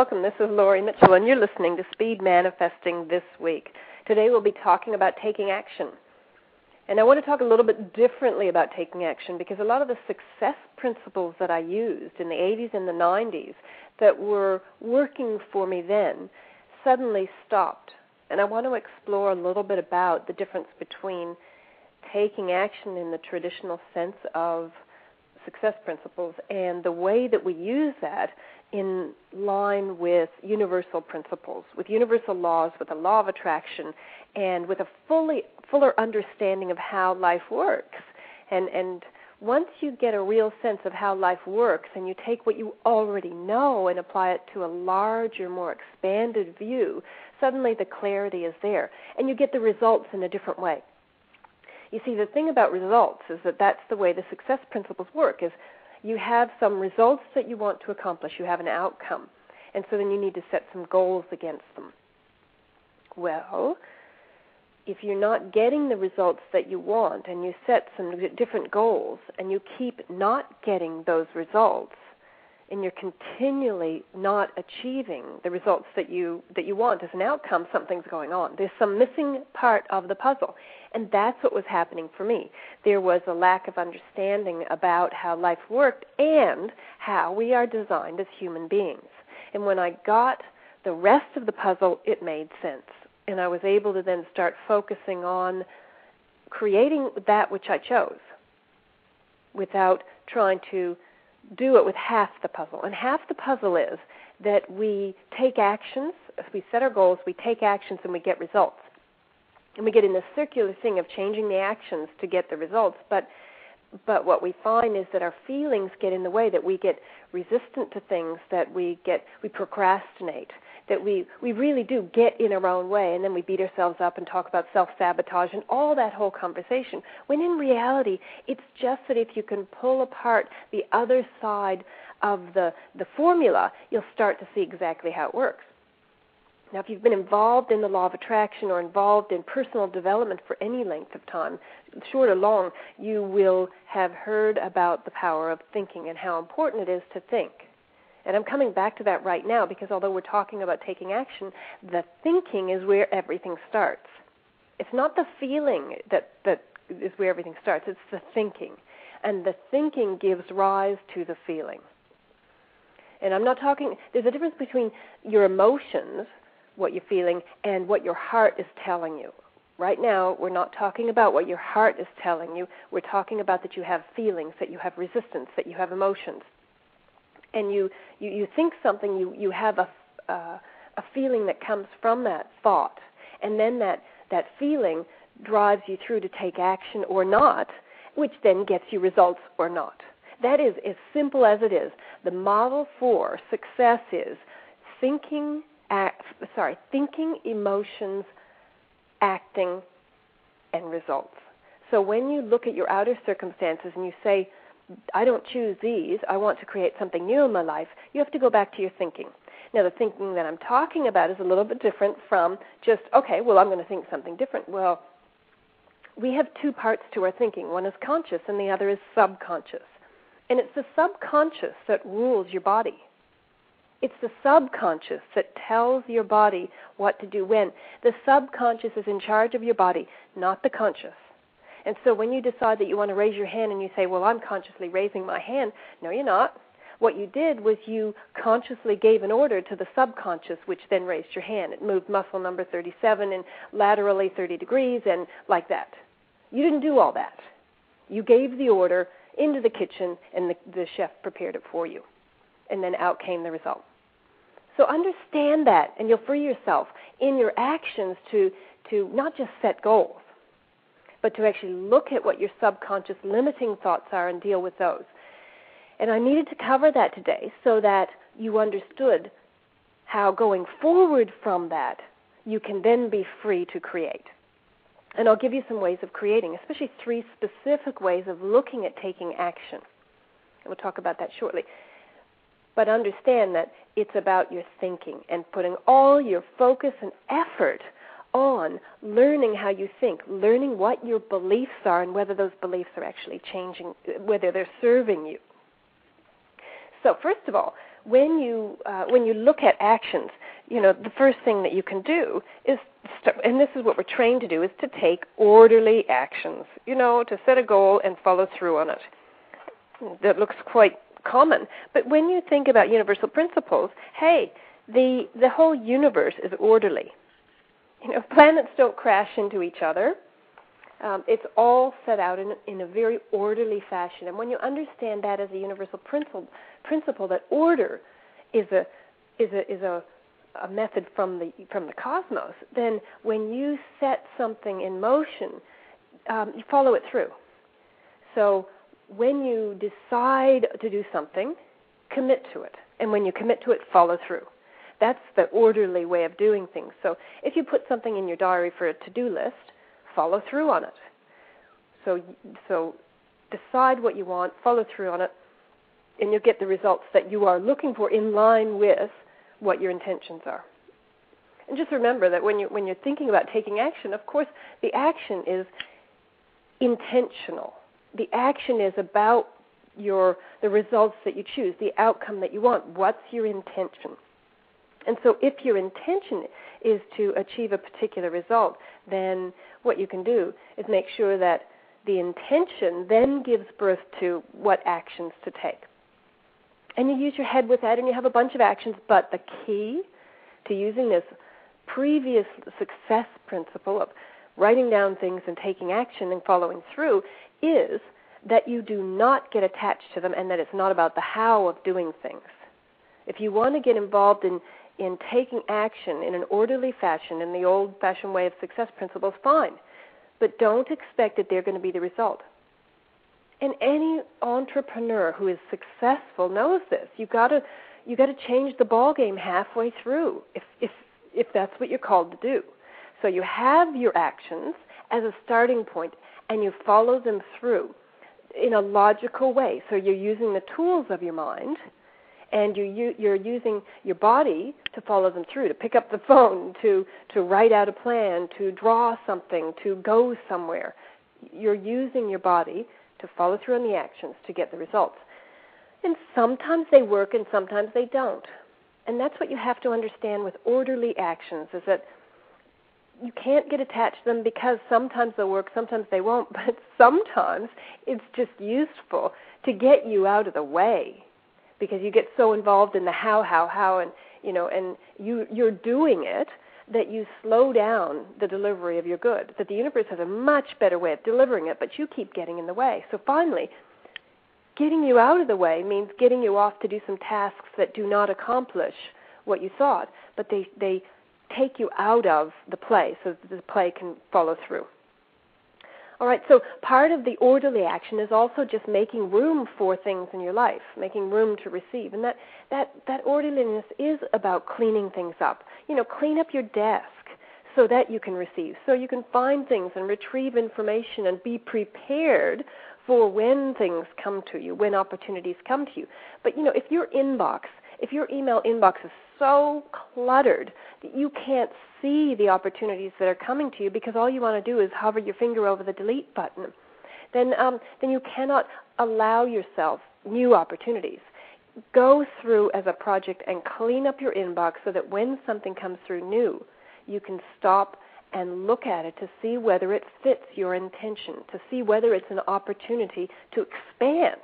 welcome. This is Laurie Mitchell, and you're listening to Speed Manifesting This Week. Today we'll be talking about taking action. And I want to talk a little bit differently about taking action because a lot of the success principles that I used in the 80s and the 90s that were working for me then suddenly stopped. And I want to explore a little bit about the difference between taking action in the traditional sense of success principles and the way that we use that in line with universal principles, with universal laws, with the law of attraction, and with a fuller understanding of how life works. And once you get a real sense of how life works and you take what you already know and apply it to a larger, more expanded view, suddenly the clarity is there, and you get the results in a different way. You see, the thing about results is that that's the way the success principles work, is you have some results that you want to accomplish. You have an outcome. And so then you need to set some goals against them. Well, if you're not getting the results that you want and you set some different goals and you keep not getting those results and you're continually not achieving the results that you want as an outcome, something's going on. There's some missing part of the puzzle. And that's what was happening for me. There was a lack of understanding about how life worked and how we are designed as human beings. And when I got the rest of the puzzle, it made sense. And I was able to then start focusing on creating that which I chose without trying to do it with half the puzzle. And half the puzzle is that we take actions, if we set our goals, we take actions and we get results. And we get in this circular thing of changing the actions to get the results. But what we find is that our feelings get in the way, that we get resistant to things, that we procrastinate, that we really do get in our own way, and then we beat ourselves up and talk about self-sabotage and all that whole conversation, when in reality it's just that if you can pull apart the other side of the formula, you'll start to see exactly how it works. Now, if you've been involved in the law of attraction or involved in personal development for any length of time, short or long, you will have heard about the power of thinking and how important it is to think. And I'm coming back to that right now because although we're talking about taking action, the thinking is where everything starts. It's not the feeling that is where everything starts. It's the thinking. And the thinking gives rise to the feeling. And I'm not talking, there's a difference between your emotions, what you're feeling, and what your heart is telling you. Right now, we're not talking about what your heart is telling you. We're talking about that you have feelings, that you have resistance, that you have emotions. And you think something, you have a feeling that comes from that thought. And then that feeling drives you through to take action or not, which then gets you results or not. That is as simple as it is. The model for success is thinking, emotions, acting, and results. So when you look at your outer circumstances and you say, I don't choose these, I want to create something new in my life, you have to go back to your thinking. Now, the thinking that I'm talking about is a little bit different from just, okay, well, I'm going to think something different. Well, we have two parts to our thinking. One is conscious and the other is subconscious. And it's the subconscious that rules your body. It's the subconscious that tells your body what to do when. The subconscious is in charge of your body, not the conscious. And so when you decide that you want to raise your hand and you say, well, I'm consciously raising my hand, no, you're not. What you did was you consciously gave an order to the subconscious, which then raised your hand. It moved muscle number 37 and laterally 30 degrees and like that. You didn't do all that. You gave the order into the kitchen and the chef prepared it for you. And then out came the result. So understand that, and you'll free yourself in your actions to not just set goals, but to actually look at what your subconscious limiting thoughts are and deal with those. And I needed to cover that today so that you understood how going forward from that, you can then be free to create. And I'll give you some ways of creating, especially 3 specific ways of looking at taking action. And we'll talk about that shortly. But understand that it's about your thinking and putting all your focus and effort on learning how you think, learning what your beliefs are and whether those beliefs are actually changing, whether they're serving you. So first of all, when you look at actions, the first thing that you can do is, and this is what we're trained to do, is to take orderly actions, to set a goal and follow through on it. That looks quite common. But when you think about universal principles, hey, the whole universe is orderly. Planets don't crash into each other. It's all set out in a very orderly fashion. And when you understand that as a universal principle, that order is a method from the cosmos, then when you set something in motion, you follow it through. So when you decide to do something, commit to it. And when you commit to it, follow through. That's the orderly way of doing things. So if you put something in your diary for a to-do list, follow through on it. So decide what you want, follow through on it, and you'll get the results that you are looking for in line with what your intentions are. And just remember that when you're thinking about taking action, of course, the action is intentional. The action is about the results that you choose, the outcome that you want. What's your intention? And so if your intention is to achieve a particular result, then what you can do is make sure that the intention then gives birth to what actions to take. And you use your head with that, and you have a bunch of actions, but the key to using this previous success principle of writing down things and taking action and following through is that you do not get attached to them and that it's not about the how of doing things. If you want to get involved in taking action in an orderly fashion, in the old-fashioned way of success principles, fine. But don't expect that they're going to be the result. And any entrepreneur who is successful knows this. You got to change the ball game halfway through if that's what you're called to do. So you have your actions as a starting point, and you follow them through in a logical way. So you're using the tools of your mind, and you're using your body to follow them through, to pick up the phone, to write out a plan, to draw something, to go somewhere. You're using your body to follow through on the actions to get the results. And sometimes they work and sometimes they don't. And that's what you have to understand with orderly actions, is that you can't get attached to them because sometimes they'll work, sometimes they won't, but sometimes it's just useful to get you out of the way, because you get so involved in the how, and you're doing it that you slow down the delivery of your good, that the universe has a much better way of delivering it, but you keep getting in the way. So finally, getting you out of the way means getting you off to do some tasks that do not accomplish what you thought, but they take you out of the play so that the play can follow through. All right, so part of the orderly action is also just making room for things in your life, making room to receive. And that orderliness is about cleaning things up. Clean up your desk so that you can receive, so you can find things and retrieve information and be prepared for when things come to you, when opportunities come to you. But, if your email inbox is so cluttered that you can't see the opportunities that are coming to you because all you want to do is hover your finger over the delete button, then you cannot allow yourself new opportunities. Go through as a project and clean up your inbox so that when something comes through new, you can stop and look at it to see whether it fits your intention, to see whether it's an opportunity to expand